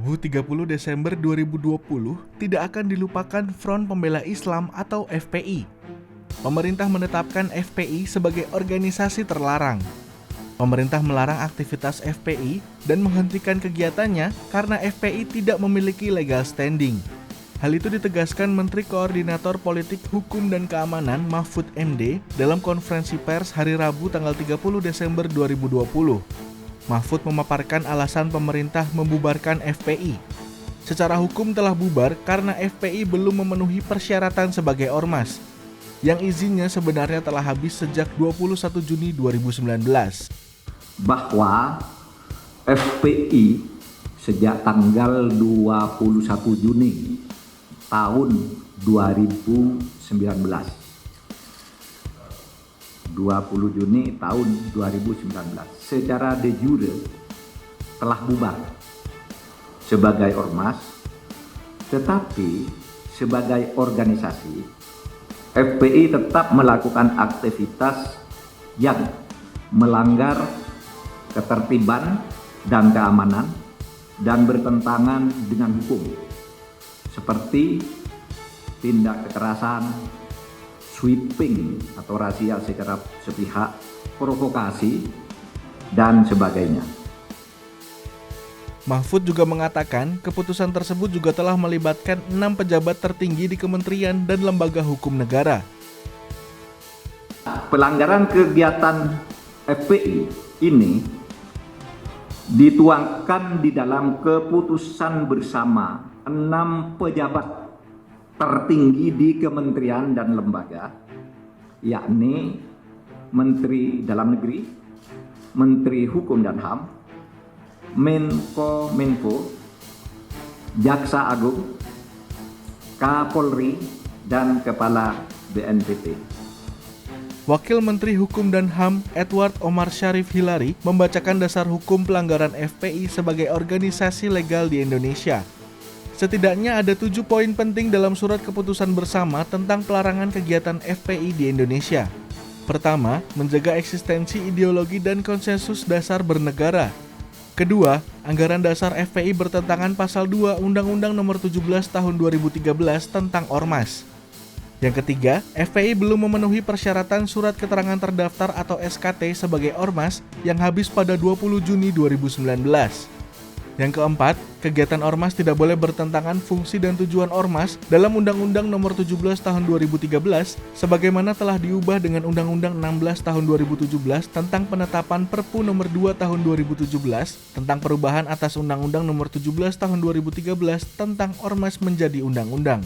Rabu 30 Desember 2020 tidak akan dilupakan Front Pembela Islam atau FPI. Pemerintah menetapkan FPI sebagai organisasi terlarang. Pemerintah melarang aktivitas FPI dan menghentikan kegiatannya karena FPI tidak memiliki legal standing. Hal itu ditegaskan Menteri Koordinator Politik Hukum dan Keamanan Mahfud MD dalam konferensi pers hari Rabu tanggal 30 Desember 2020. Mahfud memaparkan alasan pemerintah membubarkan FPI. Secara hukum telah bubar karena FPI belum memenuhi persyaratan sebagai ormas, yang izinnya sebenarnya telah habis sejak 21 Juni 2019. Bahwa FPI sejak tanggal 21 Juni tahun 2019 20 Juni tahun 2019 secara de jure telah bubar sebagai ormas, tetapi sebagai organisasi FPI tetap melakukan aktivitas yang melanggar ketertiban dan keamanan dan bertentangan dengan hukum, seperti tindak kekerasan, sweeping atau razia secara sepihak, provokasi, dan sebagainya. Mahfud juga mengatakan keputusan tersebut juga telah melibatkan 6 pejabat tertinggi di kementerian dan lembaga hukum negara. Pelanggaran kegiatan FPI ini dituangkan di dalam keputusan bersama 6 pejabat tertinggi di kementerian dan lembaga, yakni Menteri Dalam Negeri, Menteri Hukum dan HAM, Menko, Jaksa Agung, Kapolri, dan Kepala BNPT. Wakil Menteri Hukum dan HAM Edward Omar Syarif Hillary membacakan dasar hukum pelanggaran FPI sebagai organisasi legal di Indonesia. Setidaknya ada 7 poin penting dalam surat keputusan bersama tentang pelarangan kegiatan FPI di Indonesia. Pertama, menjaga eksistensi ideologi dan konsensus dasar bernegara. Kedua, anggaran dasar FPI bertentangan pasal 2 Undang-Undang Nomor 17 Tahun 2013 tentang Ormas. Yang ketiga, FPI belum memenuhi persyaratan surat keterangan terdaftar atau SKT sebagai Ormas yang habis pada 20 Juni 2019. Yang keempat, kegiatan ormas tidak boleh bertentangan fungsi dan tujuan ormas dalam Undang-Undang Nomor 17 Tahun 2013 sebagaimana telah diubah dengan Undang-Undang 16 Tahun 2017 tentang penetapan Perpu Nomor 2 Tahun 2017 tentang perubahan atas Undang-Undang Nomor 17 Tahun 2013 tentang ormas menjadi undang-undang.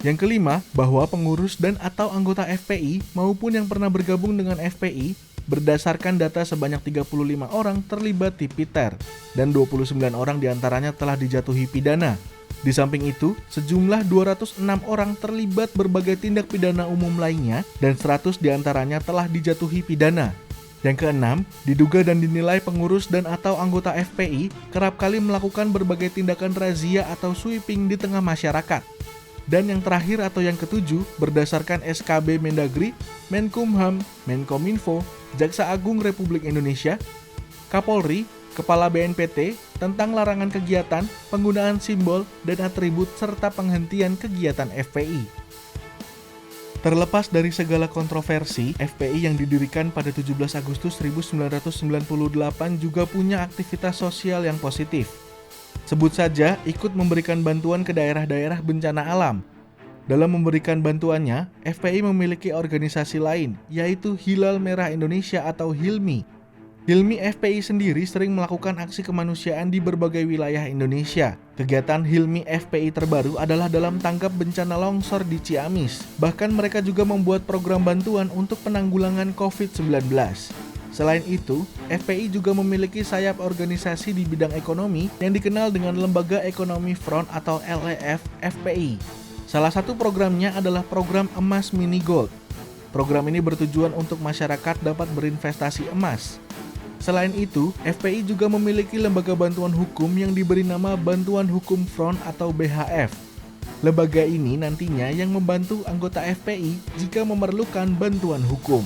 Yang kelima, bahwa pengurus dan atau anggota FPI maupun yang pernah bergabung dengan FPI berdasarkan data sebanyak 35 orang terlibat di Piter dan 29 orang diantaranya telah dijatuhi pidana. Di samping itu, sejumlah 206 orang terlibat berbagai tindak pidana umum lainnya dan 100 diantaranya telah dijatuhi pidana. Yang keenam, diduga dan dinilai pengurus dan atau anggota FPI kerap kali melakukan berbagai tindakan razia atau sweeping di tengah masyarakat. Dan yang terakhir atau yang ketujuh, berdasarkan SKB Mendagri, Menkumham, Menkominfo, Jaksa Agung Republik Indonesia, Kapolri, Kepala BNPT tentang larangan kegiatan, penggunaan simbol dan atribut serta penghentian kegiatan FPI. Terlepas dari segala kontroversi, FPI yang didirikan pada 17 Agustus 1998 juga punya aktivitas sosial yang positif. Sebut saja ikut memberikan bantuan ke daerah-daerah bencana alam. Dalam memberikan bantuannya, FPI memiliki organisasi lain, yaitu Hilal Merah Indonesia atau HILMI. HILMI FPI sendiri sering melakukan aksi kemanusiaan di berbagai wilayah Indonesia. Kegiatan HILMI FPI terbaru adalah dalam tanggap bencana longsor di Ciamis. Bahkan mereka juga membuat program bantuan untuk penanggulangan COVID-19. Selain itu, FPI juga memiliki sayap organisasi di bidang ekonomi yang dikenal dengan Lembaga Ekonomi Front atau LEF FPI. Salah satu programnya adalah program Emas Mini Gold. Program ini bertujuan untuk masyarakat dapat berinvestasi emas. Selain itu, FPI juga memiliki lembaga bantuan hukum yang diberi nama Bantuan Hukum Front atau BHF. Lembaga ini nantinya yang membantu anggota FPI jika memerlukan bantuan hukum.